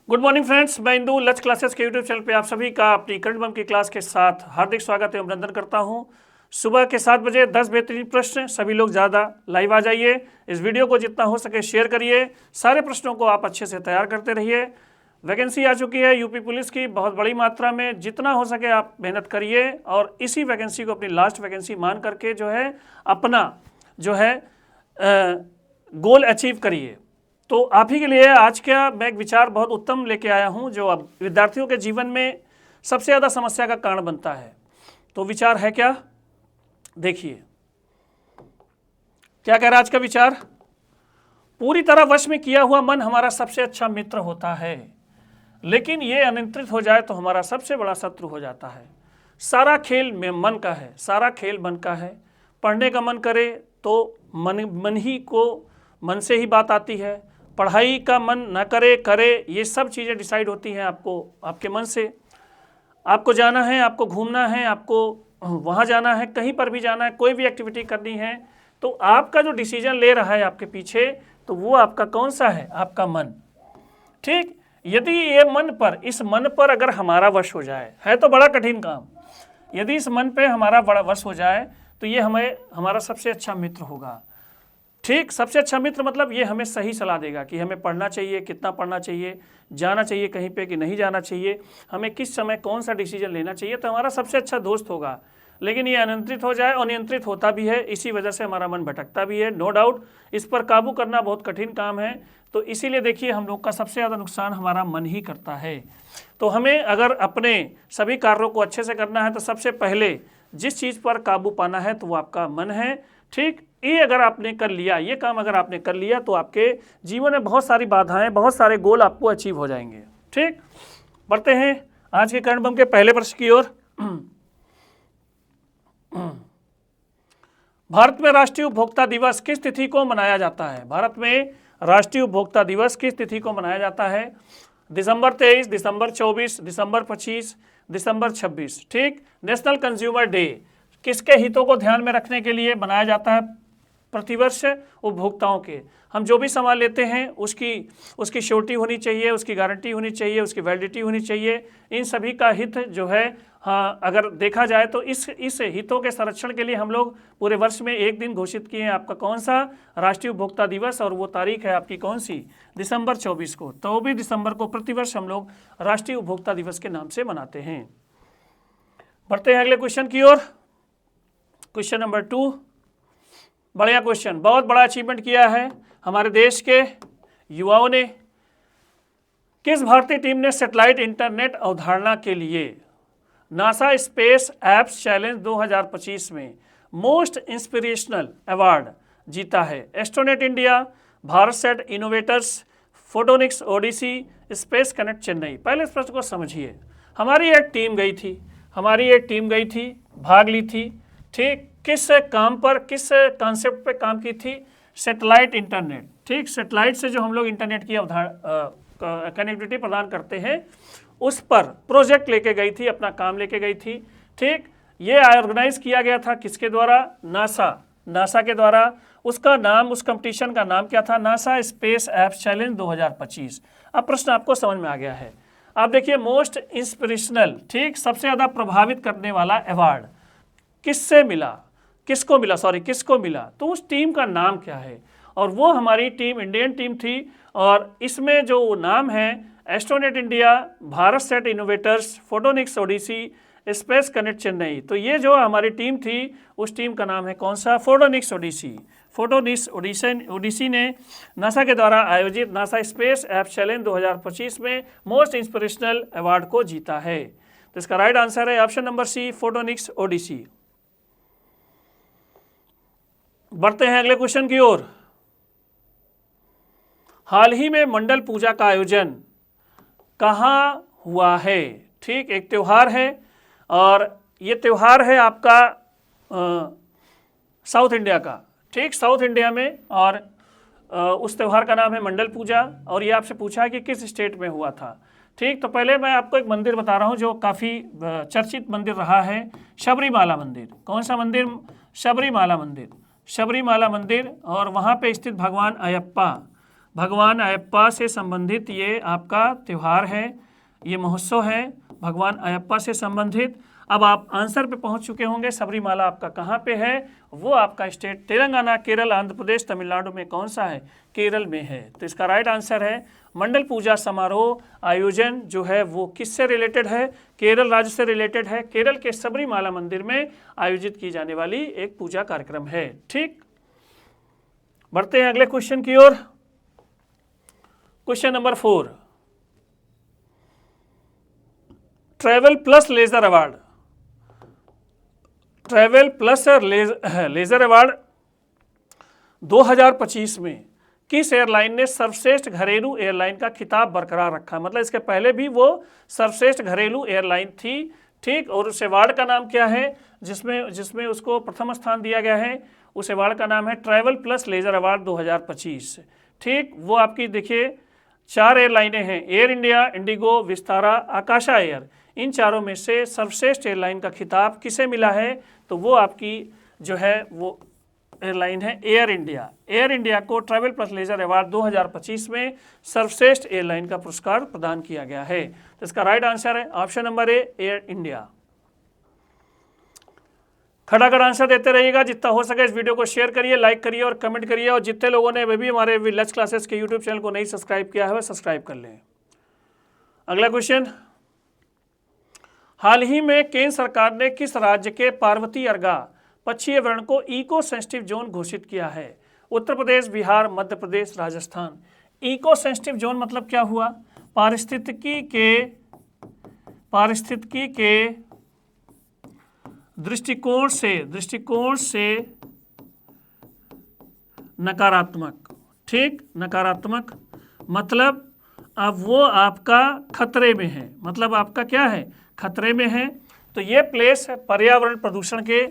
Good morning friends, मैं इंदू लच classes के यूट्यूब चैनल पे आप सभी का अपनी करंट बम की क्लास के साथ हार्दिक स्वागत एवं अभिनंदन करता हूं। सुबह के 7 बजे 10 बेहतरीन प्रश्न, सभी लोग ज़्यादा लाइव आ जाइए। इस वीडियो को जितना हो सके शेयर करिए। सारे प्रश्नों को आप अच्छे से तैयार करते रहिए। वैकेंसी आ चुकी है यूपी पुलिस की बहुत बड़ी मात्रा में, जितना हो सके आप मेहनत करिए और इसी वैकेंसी को अपनी लास्ट वैकेंसी मान करके जो है अपना जो है गोल अचीव करिए। तो आप ही के लिए आज का मैं एक विचार बहुत उत्तम लेके आया हूं, जो अब विद्यार्थियों के जीवन में सबसे ज़्यादा समस्या का कारण बनता है। तो विचार है क्या, देखिए क्या कह रहा है आज का विचार। पूरी तरह वश में किया हुआ मन हमारा सबसे अच्छा मित्र होता है, लेकिन ये अनियंत्रित हो जाए तो हमारा सबसे बड़ा शत्रु हो जाता है। सारा खेल में मन का है, सारा खेल मन का है। पढ़ने का मन करे तो मन से ही बात आती है। पढ़ाई का मन न करे, ये सब चीज़ें डिसाइड होती हैं आपके मन से। आपको जाना है, आपको घूमना है, आपको वहाँ जाना है, कहीं पर भी जाना है, कोई भी एक्टिविटी करनी है, तो आपका जो डिसीजन ले रहा है आपके पीछे, तो वो आपका कौन सा है, आपका मन। ठीक, यदि ये इस मन पर अगर हमारा वश हो जाए, है तो बड़ा कठिन काम, यदि इस मन पे हमारा बड़ा वश हो जाए तो ये हमारा सबसे अच्छा मित्र होगा। ठीक, सबसे अच्छा मित्र मतलब ये हमें सही सलाह देगा कि हमें पढ़ना चाहिए, कितना पढ़ना चाहिए, जाना चाहिए कहीं पे कि नहीं जाना चाहिए, हमें किस समय कौन सा डिसीजन लेना चाहिए, तो हमारा सबसे अच्छा दोस्त होगा। लेकिन ये अनियंत्रित हो जाए, अनियंत्रित होता भी है, इसी वजह से हमारा मन भटकता भी है। नो डाउट इस पर काबू करना बहुत कठिन काम है। तो इसीलिए देखिए हम लोग का सबसे ज़्यादा नुकसान हमारा मन ही करता है। तो हमें अगर अपने सभी कार्यों को अच्छे से करना है तो सबसे पहले जिस चीज़ पर काबू पाना है तो वो आपका मन है। ठीक, ये अगर आपने कर लिया, ये काम अगर आपने कर लिया तो आपके जीवन में बहुत सारी बाधाएं, बहुत सारे गोल आपको अचीव हो जाएंगे। ठीक, बढ़ते हैं आज के करंट बम के पहले प्रश्न की ओर। भारत में राष्ट्रीय उपभोक्ता दिवस किस तिथि को मनाया जाता है? भारत में राष्ट्रीय उपभोक्ता दिवस किस तिथि को मनाया जाता है? दिसंबर 23, दिसंबर 24, दिसंबर 25, दिसंबर 26। ठीक, नेशनल कंज्यूमर डे किसके हितों को ध्यान में रखने के लिए बनाया जाता है? प्रतिवर्ष उपभोक्ताओं के। हम जो भी सामान लेते हैं उसकी श्योरिटी होनी चाहिए, उसकी गारंटी होनी चाहिए, उसकी वैलिडिटी होनी चाहिए। इन सभी का हित जो है, हाँ, अगर देखा जाए तो इस हितों के संरक्षण के लिए हम लोग पूरे वर्ष में एक दिन घोषित किए हैं। आपका कौन सा राष्ट्रीय उपभोक्ता दिवस, और वो तारीख है आपकी कौन सी? दिसंबर 24 को। 24 दिसंबर को प्रतिवर्ष हम लोग राष्ट्रीय उपभोक्ता दिवस के नाम से मनाते हैं। बढ़ते हैं अगले क्वेश्चन की ओर। क्वेश्चन नंबर 2, बढ़िया क्वेश्चन, बहुत बड़ा अचीवमेंट किया है हमारे देश के युवाओं ने। किस भारतीय टीम ने सैटेलाइट इंटरनेट अवधारणा के लिए नासा स्पेस एप्स चैलेंज 2025 में मोस्ट इंस्पिरेशनल अवार्ड जीता है? Astronet India, Bharat set innovators, Photonics Odyssey, Space Connect Chennai. पहले इस प्रश्न को समझिए। हमारी एक टीम गई थी, भाग ली थी। ठीक, किस काम पर, किस कॉन्सेप्ट पे काम की थी? Satellite internet. ठीक, सैटेलाइट से जो हम लोग इंटरनेट की कनेक्टिविटी प्रदान करते हैं, उस पर प्रोजेक्ट लेके गई थी, अपना काम लेके गई थी। ठीक, ये ऑर्गेनाइज किया गया था किसके द्वारा? नासा के द्वारा। उसका नाम, उस कंपटीशन का नाम क्या था? NASA space apps challenge 2025। अब प्रश्न आपको समझ में आ गया है। आप देखिए, मोस्ट इंस्पिरेशनल, ठीक, सबसे ज़्यादा प्रभावित करने वाला अवार्ड किसको मिला? तो उस टीम का नाम क्या है? और वो हमारी टीम इंडियन टीम थी, और इसमें जो नाम है Astronet India, Bharat set innovators, Photonics Odyssey, Space Connect Chennai. तो ये जो हमारी टीम थी, उस टीम का नाम है कौन सा? फोटोनिक्स ओडिसी ने नासा के द्वारा आयोजित नासा स्पेस एप चैलेंज 2025 में मोस्ट इंस्पिरेशनल अवार्ड को जीता है। तो इसका राइट आंसर है option number C, photonics odyssey. बढ़ते हैं अगले क्वेश्चन की ओर। हाल ही में मंडल पूजा का आयोजन कहाँ हुआ है? ठीक, एक त्यौहार है, और ये त्यौहार है आपका साउथ इंडिया का। ठीक, साउथ इंडिया में, और उस त्यौहार का नाम है मंडल पूजा, और ये आपसे पूछा है कि किस स्टेट में हुआ था। ठीक, तो पहले मैं आपको एक मंदिर बता रहा हूँ जो काफ़ी चर्चित मंदिर रहा है, शबरीमाला मंदिर। कौन सा मंदिर? शबरीमाला मंदिर। और वहाँ पे स्थित भगवान अयप्पा, भगवान अयप्पा से संबंधित ये आपका त्यौहार है, ये महोत्सव है भगवान अयप्पा से संबंधित। अब आप आंसर पे पहुंच चुके होंगे। सबरीमाला आपका कहाँ पे है? वो आपका स्टेट तेलंगाना, केरल, आंध्र प्रदेश, तमिलनाडु में कौन सा है? केरल में है। तो इसका राइट आंसर है मंडल पूजा समारोह आयोजन जो है वो किससे रिलेटेड है? केरल राज्य से रिलेटेड है। केरल के सबरीमाला मंदिर में आयोजित की जाने वाली एक पूजा कार्यक्रम है। ठीक, बढ़ते हैं अगले क्वेश्चन की ओर। Question number 4, travel plus leisure award, travel plus leisure award 2025 में किस एयरलाइन ने सर्वश्रेष्ठ घरेलू एयरलाइन का खिताब बरकरार रखा? मतलब इसके पहले भी वो सर्वश्रेष्ठ घरेलू एयरलाइन थी। ठीक, और उस अवार्ड का नाम क्या है जिसमें उसको प्रथम स्थान दिया गया है? उस अवार्ड का नाम है ट्रैवल प्लस लेजर अवार्ड 2025। ठीक, वो आपकी देखिए 4 एयरलाइनें हैं, Air India, IndiGo, Vistara, Akasa Air. इन चारों में से सर्वश्रेष्ठ एयरलाइन का खिताब किसे मिला है? तो वो आपकी जो है वो एयरलाइन है एयर इंडिया। एयर इंडिया को ट्रैवल प्लस लेजर अवार्ड 2025 में सर्वश्रेष्ठ एयरलाइन का पुरस्कार प्रदान किया गया है। तो इसका राइट आंसर है option number A, Air India. खड़ाखड़ आंसर देते रहिएगा, जितना हो सके इस वीडियो को शेयर करिए, लाइक करिए और कमेंट करिए। और जितने लोगों ने अभी भी हमारे लच क्लासेस के यूट्यूब चैनल को नहीं सब्सक्राइब किया है वह सब्सक्राइब कर लें। अगला क्वेश्चन, हाल ही में केंद्र सरकार ने किस राज्य के पार्वती अर्गा पक्षी वर्ण को इको सेंसिटिव जोन घोषित किया है? Uttar Pradesh, Bihar, Madhya Pradesh, Rajasthan. Eco sensitive zone मतलब क्या हुआ? पारिस्थितिकी के दृष्टिकोण से नकारात्मक। ठीक, नकारात्मक मतलब अब वो आपका खतरे में है, मतलब आपका क्या है? खतरे में है। तो ये प्लेस पर्यावरण प्रदूषण के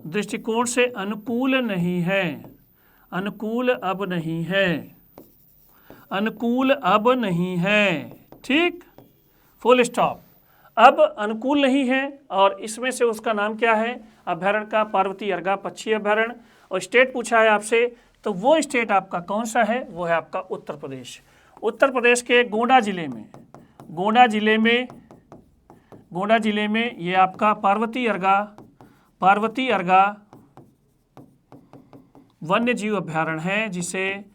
दृष्टिकोण से अनुकूल नहीं है, अनुकूल अब नहीं है। ठीक, फुल स्टॉप। अब अनुकूल नहीं है और इसमें से उसका नाम क्या है? अभयारण्य का पार्वती अर्गा पक्षी अभयारण्य। और स्टेट पूछा है आपसे, तो वो स्टेट आपका कौन सा है? वो है आपका उत्तर प्रदेश। उत्तर प्रदेश के गोंडा जिले में ये आपका पार्वती अर्गा वन्य जीव अभयारण्य है, जिसे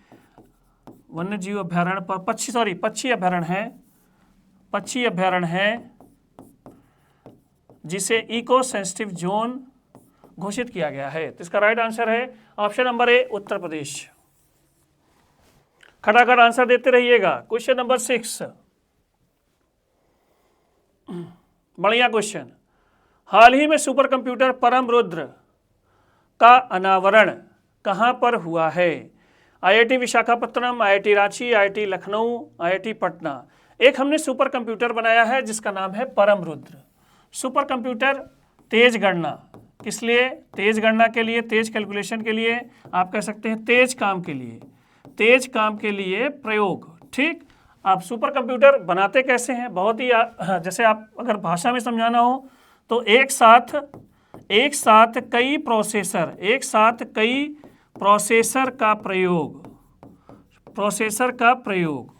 वन्य जीव अभयारण्य पर पक्षी अभयारण्य है जिसे इको सेंसिटिव जोन घोषित किया गया है। तो इसका राइट आंसर है option number A, Uttar Pradesh. खटाखट आंसर देते रहिएगा। क्वेश्चन नंबर 6, बढ़िया क्वेश्चन। हाल ही में सुपर कंप्यूटर परम रुद्र का अनावरण कहां पर हुआ है? IIT Visakhapatnam, IIT Ranchi, IIT Lucknow, IIT Patna. एक हमने सुपर कंप्यूटर बनाया है जिसका नाम है परम रुद्र। सुपर कंप्यूटर तेज गणना, किस लिए? तेज गणना के लिए, तेज कैलकुलेशन के लिए, आप कह सकते हैं तेज काम के लिए प्रयोग। ठीक, आप सुपर कंप्यूटर बनाते कैसे हैं? बहुत ही जैसे आप अगर भाषा में समझाना हो तो एक साथ कई प्रोसेसर का प्रयोग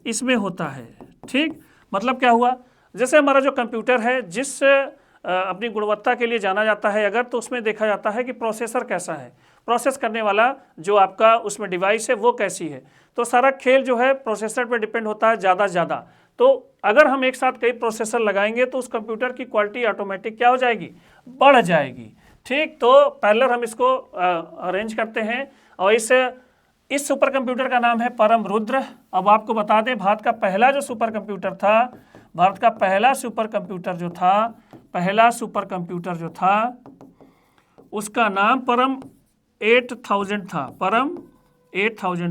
इसमें होता है। ठीक, मतलब क्या हुआ? जैसे हमारा जो कंप्यूटर है जिस अपनी गुणवत्ता के लिए जाना जाता है अगर, तो उसमें देखा जाता है कि प्रोसेसर कैसा है, प्रोसेस करने वाला जो आपका उसमें डिवाइस है वो कैसी है। तो सारा खेल जो है प्रोसेसर पर डिपेंड होता है ज़्यादा से ज़्यादा। तो अगर हम एक साथ कई प्रोसेसर लगाएंगे तो उस कंप्यूटर की क्वालिटी ऑटोमेटिक क्या हो जाएगी? बढ़ जाएगी। ठीक, तो पहले हम इसको अरेंज करते हैं और इस सुपर कंप्यूटर का नाम है परम रुद्र। अब आपको बता दें, भारत का पहला सुपर कंप्यूटर जो था उसका नाम परम 8000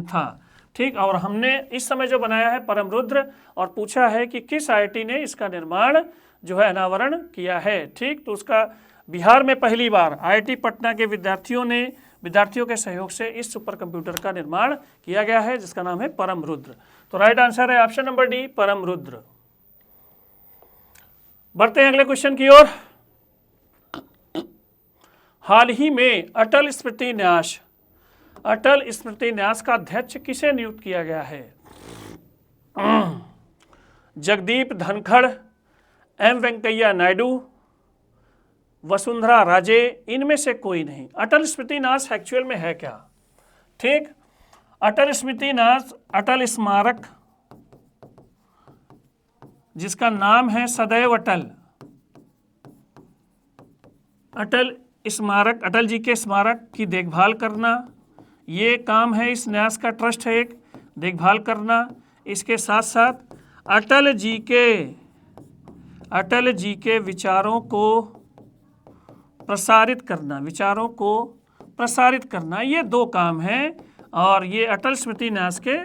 था। ठीक, और हमने इस समय जो बनाया है परम रुद्र, और पूछा है कि किस आईआईटी ने इसका निर्माण जो है अनावरण किया है। ठीक, तो उसका बिहार में पहली बार आईआईटी पटना के विद्यार्थियों के सहयोग से इस सुपर कंप्यूटर का निर्माण किया गया है जिसका नाम है परम रुद्र। तो राइट आंसर है ऑप्शन नंबर डी, परम रुद्र। बढ़ते हैं अगले क्वेश्चन की ओर। हाल ही में अटल स्मृति न्यास का अध्यक्ष किसे नियुक्त किया गया है? जगदीप धनखड़, एम वेंकैया नायडू, वसुंधरा राजे, इनमें से कोई नहीं। अटल स्मृति न्यास एक्चुअल में है क्या? ठीक, अटल स्मृति न्यास, अटल स्मारक जिसका नाम है सदैव अटल, अटल स्मारक, अटल जी के स्मारक की देखभाल करना, ये काम है इस न्यास का। ट्रस्ट है एक, देखभाल करना। इसके साथ साथ अटल जी के विचारों को प्रसारित करना, ये दो काम हैं। और ये अटल स्मृति न्यास के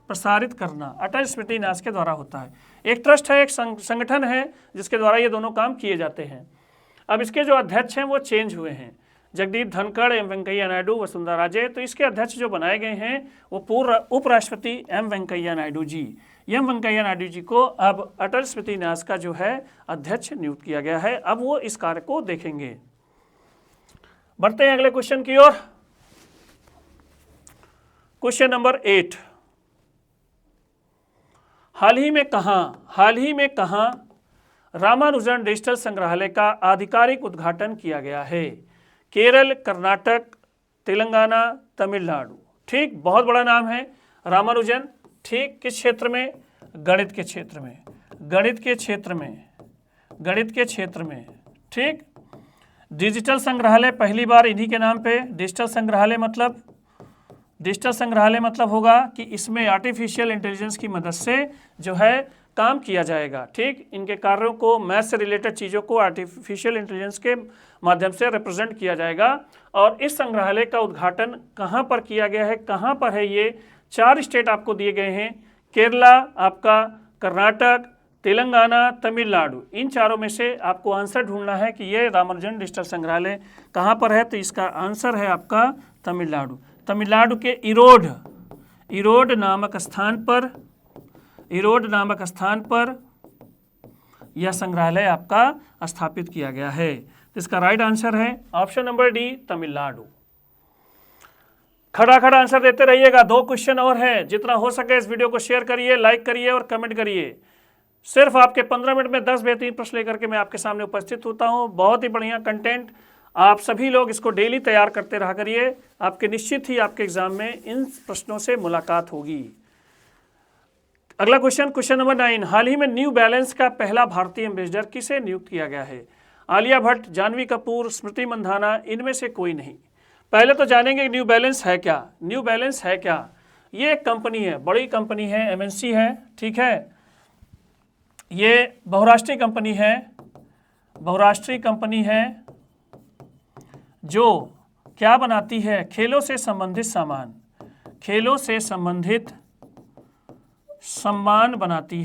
प्रसारित करना अटल स्मृति न्यास के द्वारा होता है। एक ट्रस्ट है, एक संगठन है जिसके द्वारा ये दोनों काम किए जाते हैं। अब इसके जो अध्यक्ष हैं वो चेंज हुए हैं, जगदीप धनखड़, एम वेंकैया नायडू, वसुंधरा राजे। तो इसके अध्यक्ष जो बनाए गए हैं वो पूर्व उपराष्ट्रपति एम वेंकैया नायडू जी। एम वेंकैया नायडू जी को अब अटल स्मृति न्यास का जो है अध्यक्ष नियुक्त किया गया है। अब वो इस कार्य को देखेंगे। बढ़ते हैं अगले क्वेश्चन की ओर। क्वेश्चन नंबर 8, हाल ही में कहां रामानुजन डिजिटल संग्रहालय का आधिकारिक उद्घाटन किया गया है? केरल, कर्नाटक, तेलंगाना, तमिलनाडु। ठीक, बहुत बड़ा नाम है रामानुजन। ठीक, किस क्षेत्र में? गणित के क्षेत्र में। ठीक, डिजिटल संग्रहालय पहली बार इन्हीं के नाम पे। डिजिटल संग्रहालय मतलब होगा कि इसमें आर्टिफिशियल इंटेलिजेंस की मदद से जो है काम किया जाएगा। ठीक, इनके कार्यों को, मैथ से रिलेटेड चीज़ों को आर्टिफिशियल इंटेलिजेंस के माध्यम से रिप्रेजेंट किया जाएगा। और इस संग्रहालय का उद्घाटन कहाँ पर किया गया है? कहाँ पर है ये? 4 स्टेट आपको दिए गए हैं, केरला आपका, कर्नाटक, तेलंगाना, तमिलनाडु। इन चारों में से आपको आंसर ढूंढना है कि ये रामानुजन डिजिटल संग्रहालय कहाँ पर है। तो इसका आंसर है आपका तमिलनाडु के इरोड नामक स्थान पर यह संग्रहालय आपका स्थापित किया गया है। तो इसका राइट आंसर है ऑप्शन नंबर डी, तमिलनाडु। खड़ा आंसर देते रहिएगा। 2 क्वेश्चन और हैं। जितना हो सके इस वीडियो को शेयर करिए, लाइक करिए और कमेंट करिए। सिर्फ आपके 15 मिनट में 10 बेहतरीन प्रश्न लेकर के मैं आपके सामने उपस्थित होता हूं। बहुत ही बढ़िया कंटेंट, आप सभी लोग इसको डेली तैयार करते रहा करिए। आपके निश्चित ही आपके एग्जाम में इन प्रश्नों से मुलाकात होगी। अगला क्वेश्चन नंबर 9, हाल ही में न्यू बैलेंस का पहला भारतीय एम्बेसडर किसे नियुक्त किया गया है? आलिया भट्ट, जानवी कपूर, स्मृति मंधाना, इनमें से कोई नहीं। पहले तो जानेंगे न्यू बैलेंस है क्या। ये एक कंपनी है, बड़ी कंपनी है, MNC है। ठीक है, ये बहुराष्ट्रीय कंपनी है जो क्या बनाती है? खेलों से संबंधित सामान बनाती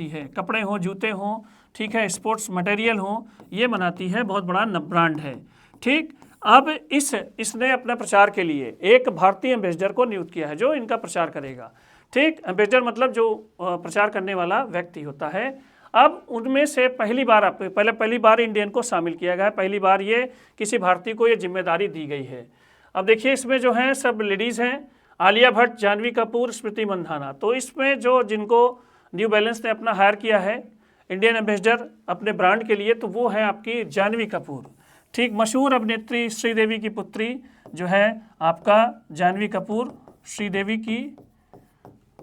है। कपड़े हो, जूते हो, ठीक है, स्पोर्ट्स मटेरियल हो, ये बनाती है। बहुत बड़ा ब्रांड है। ठीक, अब इसने अपने प्रचार के लिए एक भारतीय एम्बेसडर को नियुक्त किया है जो इनका प्रचार करेगा। ठीक, एम्बेसडर मतलब जो प्रचार करने वाला व्यक्ति होता है। अब उनमें से पहली बार इंडियन को शामिल किया गया है। पहली बार ये किसी भारतीय को ये जिम्मेदारी दी गई है। अब देखिए, इसमें जो हैं सब लेडीज़ हैं, आलिया भट्ट, जानवी कपूर, स्मृति मंधाना। तो इसमें जिनको न्यू बैलेंस ने अपना हायर किया है इंडियन एम्बेसडर अपने ब्रांड के लिए, तो वो है आपकी जानवी कपूर। ठीक, मशहूर अभिनेत्री श्रीदेवी की पुत्री जो है आपका जानवी कपूर, श्रीदेवी की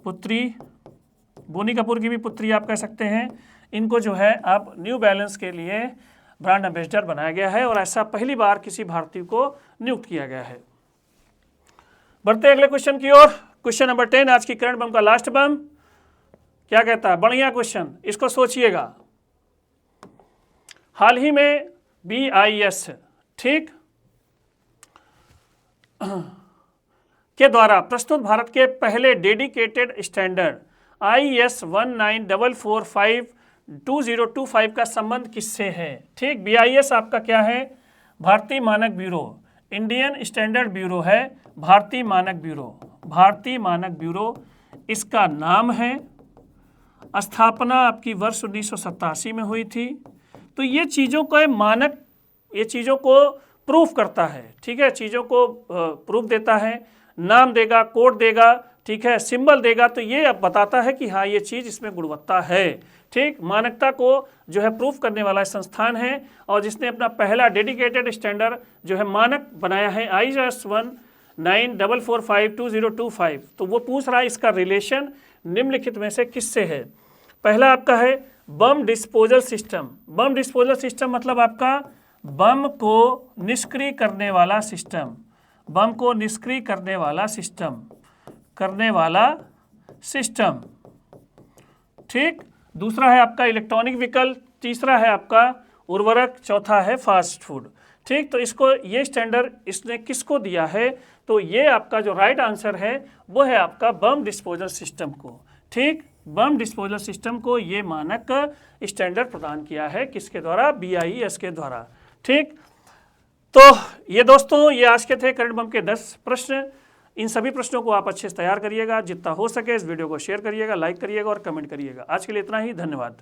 पुत्री, बोनी कपूर की भी पुत्री आप कह सकते हैं। इनको जो है आप न्यू बैलेंस के लिए ब्रांड एम्बेसडर बनाया गया है और ऐसा पहली बार किसी भारतीय को नियुक्त किया गया है। बढ़ते अगले क्वेश्चन की ओर। क्वेश्चन नंबर 10, आज की करंट बम का लास्ट बम क्या कहता है? बढ़िया क्वेश्चन, इसको सोचिएगा। हाल ही में BIS, ठीक, के द्वारा प्रस्तुत भारत के पहले डेडिकेटेड स्टैंडर्ड IS 194452-2025 का संबंध किससे है? ठीक, BIS आपका क्या है? भारतीय मानक ब्यूरो, इंडियन स्टैंडर्ड ब्यूरो है, भारतीय मानक ब्यूरो इसका नाम है। स्थापना आपकी वर्ष 1987 में हुई थी। तो ये चीज़ों का मानक ये चीज़ों को प्रूफ करता है, ठीक है, चीज़ों को प्रूफ देता है, नाम देगा, कोड देगा, ठीक है, सिंबल देगा, तो ये अब बताता है कि हाँ ये चीज़ इसमें गुणवत्ता है। ठीक, मानकता को जो है प्रूफ करने वाला संस्थान है और जिसने अपना पहला डेडिकेटेड स्टैंडर्ड जो है मानक बनाया है IS 194452 तो वो पूछ रहा है इसका रिलेशन निम्नलिखित में से किससे है। पहला आपका है bomb disposal system. Bomb disposal system मतलब आपका बम को निष्क्रिय करने वाला सिस्टम, बम को निष्क्रिय करने वाला सिस्टम, ठीक। दूसरा है आपका इलेक्ट्रॉनिक व्हीकल, तीसरा है आपका उर्वरक, चौथा है फास्ट फूड। ठीक, तो इसको ये स्टैंडर्ड इसने किसको दिया है, तो ये आपका जो राइट आंसर है वो है आपका बम डिस्पोजल सिस्टम को। ठीक, बम डिस्पोजल सिस्टम को ये मानक स्टैंडर्ड प्रदान किया है किसके द्वारा, BIS के द्वारा। ठीक, तो ये दोस्तों ये आज के थे करंट बम के 10 प्रश्न। इन सभी प्रश्नों को आप अच्छे से तैयार करिएगा, जितना हो सके इस वीडियो को शेयर करिएगा, लाइक करिएगा और कमेंट करिएगा। आज के लिए इतना ही, धन्यवाद।